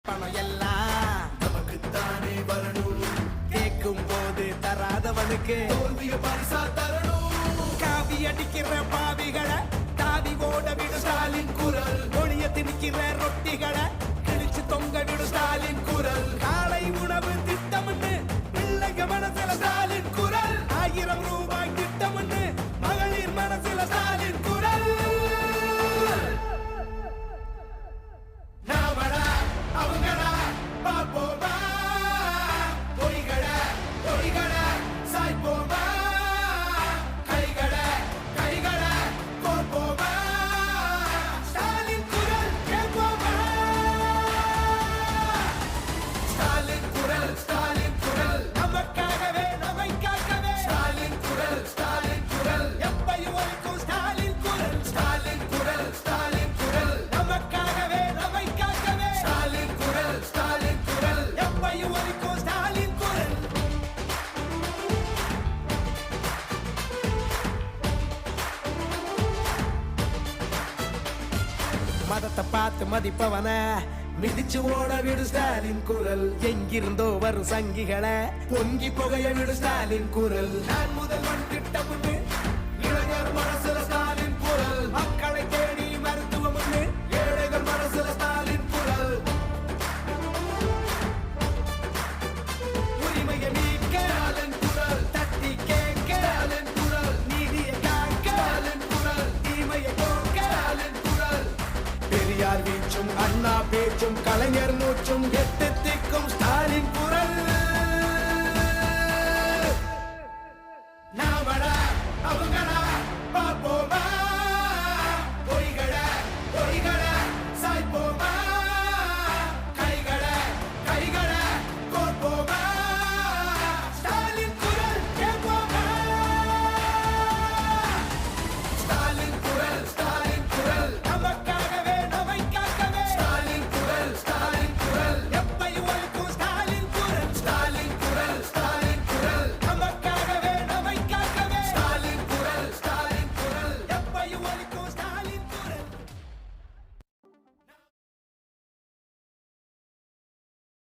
பணம் எல்லாம் நமக்குத்தானே வரணும். கேட்கும் போது தராதவனுக்கு தோல்விய பரிசா தரணும். காவி அடிக்கிற பாவிகளை தாவி ஓட விடு ஸ்டாலின் குரல். ஒளிய திணிக்கிற ரொட்டிகளை கிழிச்சு தொங்க விடு ஸ்டாலின் குரல். காலை உணவு திட்டம்னு பிள்ளைங்க மனசுல ஸ்டாலின் குரல். 1000 ரூபாய் திட்டம்னு மகளிர் மனசுல ஸ்டாலின் குரல். நாமடா அவங்கடா பாப்போமா பொய்கடா பொய்கடா சாய்ப்போமா. கைகடா கைகடா கோப்போமா. ஸ்டாலின் குரல் கேட்போமா. ஸ்டாலின் குரல் ஸ்டாலின் குரல் நமக்காகவே நம்மை காக்கவே. ஸ்டாலின் குரல் ஸ்டாலின் குரல் எப்பையும் ஒலிக்கும் ஸ்டாலின் குரல். ஸ்டாலின் குரல் ஸ்டாலின் குரல் நமக்காகவே நம்மை காக்கவே. ஸ்டாலின் குரல் ஸ்டாலின் குரல் எப்பையும் ஒலிக்கும் ஸ்டாலின் குரல். மதத்தை பார்த்து மதிப்பவன மிதிச்சு ஓட விடு ஸ்டாலின் குரல். எங்கிருந்தோ வரும் சங்கிகளை பொங்கி புகைய விடு ஸ்டாலின் குரல். நான் முதல்வன் திட்டம் உண்டு இளைஞர் மனசுல ஸ்டாலின் குரல். மக்களை தேடி மருத்துவம் உண்டு ஏழைகள் மனசுல ஸ்டாலின் குரல். உரிமையை நீக்க ஸ்டாலின் குரல். தட்டி கேட்க ஸ்டாலின் குரல். நீதியை காக்க ஸ்டாலின் குரல். தீமையை போக்க ஸ்டாலின் குரல். பெரியார் வீச்சும் அண்ணா பேச்சும் கலைஞர் மூச்சும் எட்டு